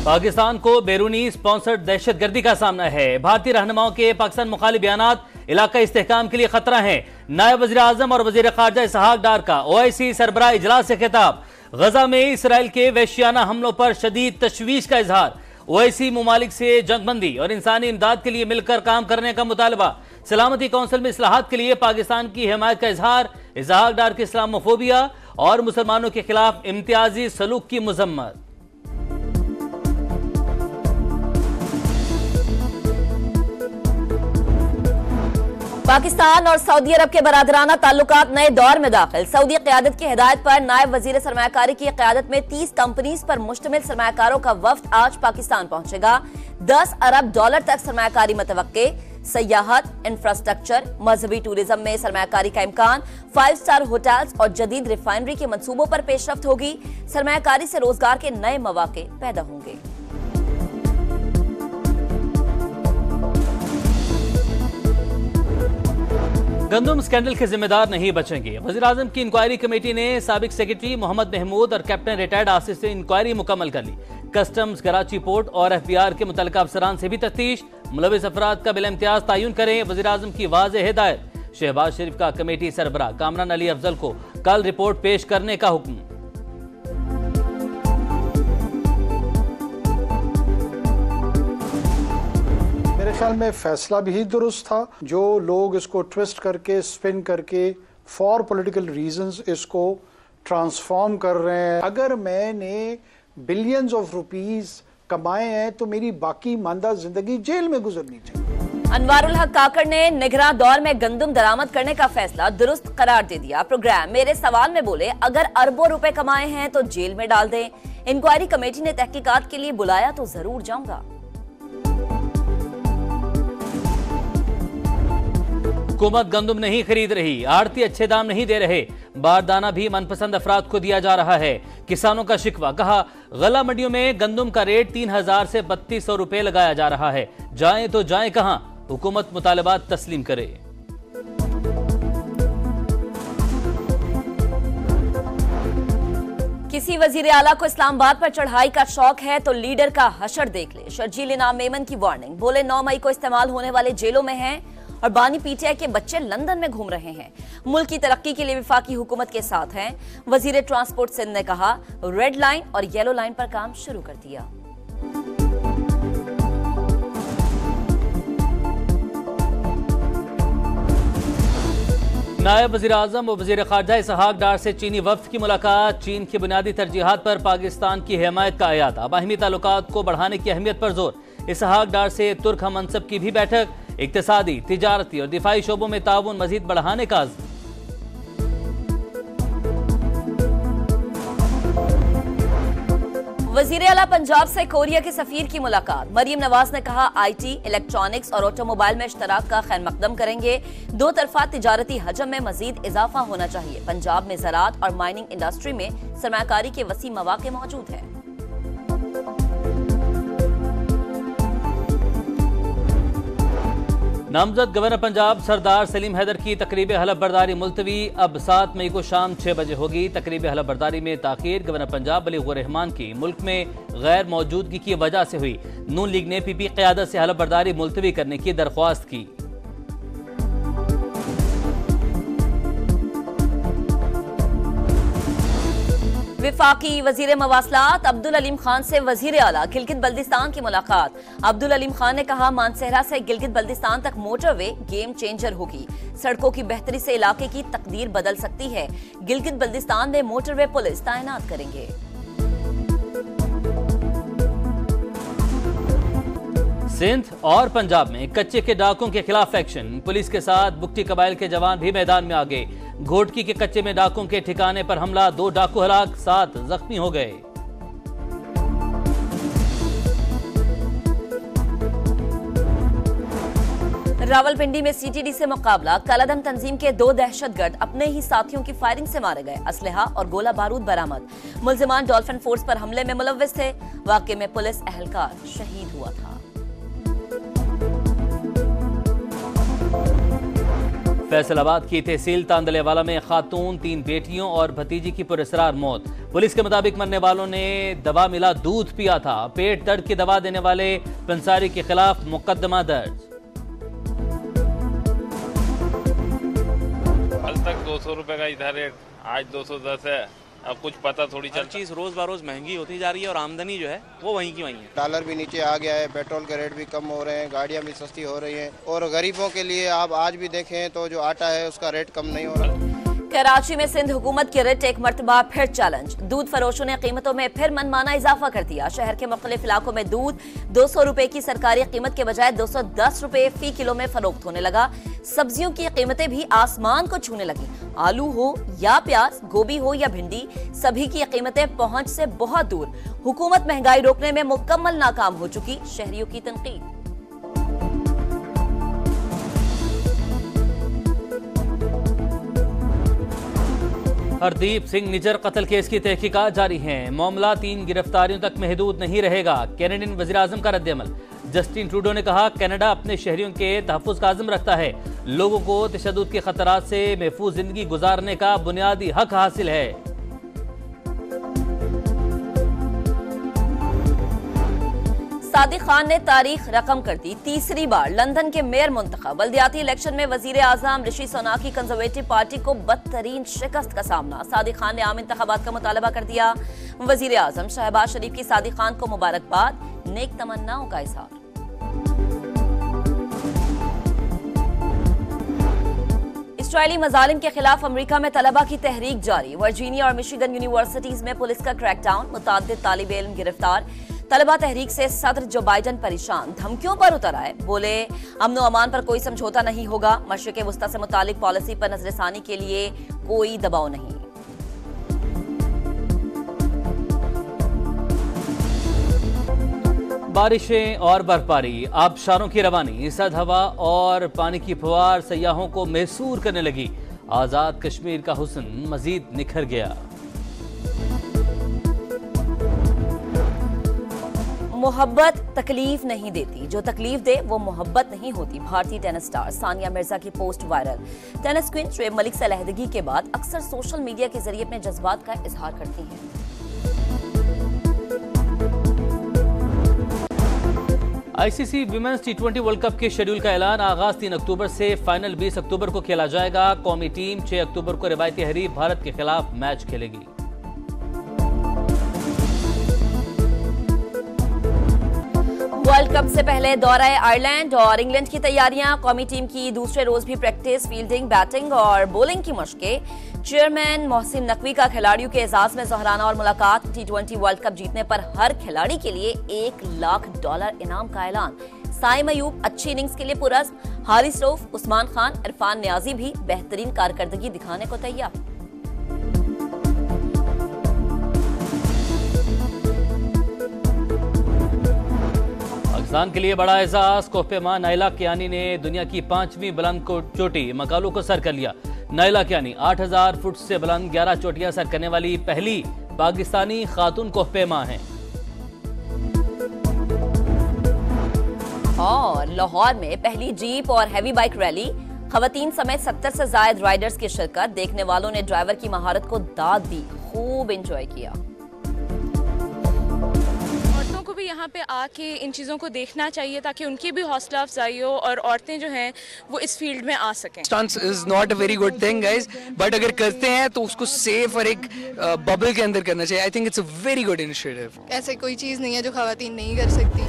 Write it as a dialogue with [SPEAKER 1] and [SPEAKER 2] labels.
[SPEAKER 1] पाकिस्तान को बैरूनी स्पॉन्सर्ड दहशतगर्दी का सामना है। भारतीय रहनुमाओं के पाकिस्तान मुखालिफ बयानात इलाका इस्तेहकाम के लिए खतरा है। नायब वज़ीर आज़म और वज़ीर ख़ारजा इसहाक डार का OIC सरबराह इजलास से खिताब। गजा में इसराइल के वहशियाना हमलों पर शदीद तशवीश का इजहार। OIC मुमालिक से जंगबंदी और इंसानी इमदाद के लिए मिलकर काम करने का मुतालबा। सलामती कौंसिल में इस्लाहात के लिए पाकिस्तान की हिमायत का इजहार। इसहाक डार की इस्लामोफोबिया और मुसलमानों के खिलाफ इम्तियाजी सलूक की मजम्मत।
[SPEAKER 2] पाकिस्तान और सऊदी अरब के बरादराना ताल्लुकात नए दौर में दाखिल। सऊदी क़यादत की हिदायत पर नायब वजीर सरमायाकारी की क़यादत में 30 कंपनीज पर मुश्तमिल सरमायाकारों का वफ्द आज पाकिस्तान पहुंचेगा। $10 अरब तक सरमायाकारी मतवक्के। सयाहत, इंफ्रास्ट्रक्चर, मजहबी टूरिज्म में सरमायाकारी का इम्कान। 5 स्टार होटल्स और जदीद रिफाइनरी के मंसूबों पर पेशरफ्त होगी। सरमायाकारी से रोजगार के नए मौके पैदा होंगे।
[SPEAKER 1] गंदम स्कैंडल के जिम्मेदार नहीं बचेंगे। वज़ीर आज़म की इंक्वायरी कमेटी ने साबिक सेक्रेटरी मोहम्मद महमूद और कैप्टन रिटायर्ड आसिफ से इंक्वायरी मुकम्मल कर ली। कस्टम्स, कराची पोर्ट और FBR के मुतल्लिका अफसरान से भी तफ्तीश। मुलविस अफराद का बिल इम्तियाज तयन करें, वज़ीर आज़म की वाज़ेह हिदायत। शहबाज शरीफ का कमेटी सरबराह कामरान अली अफजल को कल रिपोर्ट पेश करने का हुक्म।
[SPEAKER 3] मेरे ख्याल में फैसला भी दुरुस्त था। जो लोग इसको ट्विस्ट करके, स्पिन करके, फॉर पॉलिटिकल रीजंस इसको ट्रांसफॉर्म कर रहे हैं। अगर मैंने बिलियंस ऑफ रुपीस कमाए हैं तो मेरी बाकी मानदा जिंदगी जेल में गुजरनी चाहिए।
[SPEAKER 2] अनवारुल हक काकड़ ने निगरां दौर में गंदम दरामद करने का फैसला दुरुस्त करार दे दिया। प्रोग्राम मेरे सवाल में बोले, अगर अरबों रुपए कमाए हैं तो जेल में डाल दें। इंक्वायरी कमेटी ने तहकीकात के लिए बुलाया तो जरूर जाऊंगा।
[SPEAKER 1] हुकूमत गंदम नहीं खरीद रही, आड़ती अच्छे दाम नहीं दे रहे। बारदाना भी मनपसंद अफराद को दिया जा रहा है। किसानों का शिकवा। कहा, गला मंडियों में गंदम का रेट 3000 से 3200 रुपए लगाया जा रहा है। जाएं तो जाएं कहां? हुकूमत मुतालबात तस्लीम करे।
[SPEAKER 2] किसी वजीर आला को इस्लामाबाद पर चढ़ाई का शौक है तो लीडर का हशर देख ले। शर्जील इनाम मेमन की वार्निंग। बोले 9 मई को इस्तेमाल होने वाले जेलों में हैं और बानी PTI के बच्चे लंदन में घूम रहे हैं। मुल्क की तरक्की के लिए विफाकी हुकूमत के साथ हैं। वजीर ट्रांसपोर्ट सिंध ने कहा, रेड लाइन और येलो लाइन पर काम शुरू कर दिया।
[SPEAKER 1] नायब वज़ीर आज़म और वज़ीर ख़ारजा इसहाक डार से चीनी वफ्द की मुलाकात। चीन की बुनियादी तरजीहात पर पाकिस्तान की हिमायत का अयादा। बाहमी ताल्लुकात को बढ़ाने की अहमियत पर जोर। इसहाक डार से तुर्क हम मनसब की भी बैठक। इक्तिसादी, तिजारती और दिफाई शोबों में ताउन मजीद बढ़ाने का अज़्म।
[SPEAKER 2] वजीर आला पंजाब से कोरिया के सफीर की मुलाकात। मरियम नवाज ने कहा, IT, इलेक्ट्रॉनिक्स और ऑटोमोबाइल में इश्तराक का खैर मकदम करेंगे। दो तरफा तिजारती हजम में मजीद इजाफा होना चाहिए। पंजाब में ज़राअत और माइनिंग इंडस्ट्री में सरमायाकारी के वसी मौके मौजूद हैं।
[SPEAKER 1] नामजद गवर्नर पंजाब सरदार सलीम हैदर की तकरीब हलफ बर्दारी मुलतवी। अब 7 मई को शाम 6 बजे होगी। तकरीब हलफ बर्दारी में ताखीर गवर्नर पंजाब बलीगुर रहमान की मुल्क में गैर मौजूदगी की वजह से हुई। नून लीग ने PP क़यादत से हलफ बर्दारी मुलतवी करने की दरख्वास्त की।
[SPEAKER 2] विफाकी वजीर मवासलात अब्दुल अलीम खान से वजीर आला गिलगित बल्दिस्तान की मुलाकात। अब्दुल अलीम खान ने कहा, मानसेहरा से गिलगित बल्दिस्तान तक मोटरवे गेम चेंजर होगी। सड़कों की बेहतरी से इलाके की तकदीर बदल सकती है। गिलगित बल्दिस्तान में मोटरवे पुलिस तैनात करेंगे।
[SPEAKER 1] सिंध और पंजाब में कच्चे के डाकुओं के खिलाफ एक्शन। पुलिस के साथ बुगटी कबाइल के जवान भी मैदान में आ गए। घोटकी के कच्चे में डाकुओं के ठिकाने पर हमला, 2 डाकू हलाक, 7 जख्मी हो गए।
[SPEAKER 2] रावलपिंडी में CTD से मुकाबला। कलादम तंजीम के 2 दहशतगर्द अपने ही साथियों की फायरिंग से मारे गए। असलहा और गोला बारूद बरामद। मुल्जिमान डॉल्फिन फोर्स पर हमले में मुलव्विस थे। वाकये में पुलिस एहलकार शहीद हुआ था।
[SPEAKER 1] फैसलाबाद की तहसील तांदलेवाला में खातून 3 बेटियों और भतीजी की पुरस्रार मौत। पुलिस के मुताबिक मरने वालों ने दवा मिला दूध पिया था। पेट दर्द की दवा देने वाले पंसारी के खिलाफ मुकदमा दर्ज।
[SPEAKER 4] कल तक 200 रुपए का इधर रेट, आज 210 है। अब कुछ पता थोड़ी चल
[SPEAKER 5] चीज़ रोज़ बरोज़ महंगी होती जा रही है और आमदनी जो है वो वहीं की वहीं है।
[SPEAKER 6] डॉलर भी नीचे आ गया है, पेट्रोल के रेट भी कम हो रहे हैं, गाड़ियां भी सस्ती हो रही हैं और गरीबों के लिए आप आज भी देखें तो जो आटा है उसका रेट कम नहीं हो रहा।
[SPEAKER 2] कराची में सिंध हुकूमत की रिट एक मरतबा फिर चैलेंज। दूध फरोशों ने कीमतों में फिर मनमाना इजाफा कर दिया। शहर के मुख्तलिफ इलाकों में दूध 200 रुपए की सरकारी कीमत के बजाय 210 रुपए फी किलो में फरोख्त होने लगा। सब्जियों की कीमतें भी आसमान को छूने लगी। आलू हो या प्याज, गोभी हो या भिंडी, सभी की कीमतें पहुंच से बहुत दूर। हुकूमत महंगाई रोकने में मुकम्मल नाकाम हो चुकी, शहरियों की तनकीद।
[SPEAKER 1] हरदीप सिंह निजर कत्ल केस की तहकीकात जारी है। मामला 3 गिरफ्तारियों तक महदूद नहीं रहेगा। कैनेडियन वज़ीर-ए-आज़म का रद्द-ए-अमल। जस्टिन ट्रूडो ने कहा कनाडा अपने शहरियों के तहफ़्फ़ुज़ का अज़्म रखता है। लोगों को तशद्दुद के खतरात से महफूज जिंदगी गुजारने का बुनियादी हक हासिल है।
[SPEAKER 2] सादिक खान ने तारीख रकम कर दी। तीसरी बार लंदन के मेयर मुंतखब। बल्दियाती इलेक्शन में वज़ीर-ए-आज़म ऋषि सुनाक की कंजर्वेटिव पार्टी को बदतरीन शिकस्त का सामना। सादिक खान ने आम इंतखाबात का मुतालबा कर दिया। वज़ीर-ए-आज़म शहबाज शरीफ की सादिक खान को मुबारकबाद, नेक तमन्नाओं का इज़हार। इसराइली मजालिम के खिलाफ अमेरिका में तलबा की तहरीक जारी। वर्जीनिया और मिशिगन यूनिवर्सिटीज में पुलिस का क्रैकडाउन, मुताद्दिद तालिब इल्म गिरफ्तार। तलबा तहरीक से सदर जो बाइडन परेशान, धमकियों पर उतर आए। बोले अमन व अमान पर कोई समझौता नहीं होगा। मशरिक़ वस्ता से मुतालिक पॉलिसी पर नजरसानी के लिए कोई दबाव नहीं।
[SPEAKER 1] बारिशें और बर्फबारी, आबशारों की रवानी, सर्द हवा और पानी की फुहार सयाहों को महसूर करने लगी। आजाद कश्मीर का हुस्न मजीद निखर गया।
[SPEAKER 2] मोहब्बत तकलीफ नहीं देती, जो तकलीफ दे वो मोहब्बत नहीं होती। भारतीय टेनिस स्टार सानिया मिर्जा की post viral. Tennis queen Shoaib Malik से अलहदगी के बाद अक्सर सोशल मीडिया के जरिए अपने जज्बात का इजहार करती हैं।
[SPEAKER 1] ICC women's T20 world cup के शेड्यूल का ऐलान। आगाज 3 अक्टूबर से, फाइनल 20 अक्टूबर को खेला जाएगा। कौमी टीम 6 अक्टूबर को रिवायती हरीफ भारत के खिलाफ मैच खेलेगी।
[SPEAKER 2] वर्ल्ड कप से पहले दौरा आयरलैंड और इंग्लैंड की तैयारियां। कौमी टीम की दूसरे रोज भी प्रैक्टिस, फील्डिंग, बैटिंग और बॉलिंग की मशकें। चेयरमैन मोहसिन नकवी का खिलाड़ियों के एजाज में ज़हराना और मुलाकात। T20 वर्ल्ड कप जीतने पर हर खिलाड़ी के लिए $1 लाख इनाम का ऐलान। साइम अयूब अच्छी इनिंग्स के लिए पुरस्कार। हारिस रऊफ, उस्मान खान, इरफान नियाजी भी बेहतरीन कारकर्दगी दिखाने को तैयार।
[SPEAKER 1] पाकिस्तान के लिए बड़ा एजाज। कोहपेमा नाइला कियानी ने दुनिया की 5वीं बुलंद चोटी मकालू को सर कर लिया। नाइला कियानी 8000 फुट से बुलंद 11 चोटियां सर करने वाली पहली पाकिस्तानी खातून कोहपेमा हैं।
[SPEAKER 2] और लाहौर में पहली जीप और हैवी बाइक रैली। खवातीन समेत 70 से ज्यादा राइडर्स की शिरकत। देखने वालों ने ड्राइवर की महारत को दाद दी, खूब एंजॉय किया।
[SPEAKER 7] औरतों को भी यहाँ पे आके इन चीज़ों को देखना चाहिए ताकि उनकी भी हौसला अफजाई हो और औरतें जो हैं वो इस फील्ड में आ सकें।
[SPEAKER 8] Stunts is not a very good thing guys, but अगर करते हैं तो उसको सेफ और एक बबल के अंदर करना चाहिए। I think it's a very good initiative.
[SPEAKER 9] ऐसे कोई चीज़ नहीं है जो खवातीन नहीं कर सकती।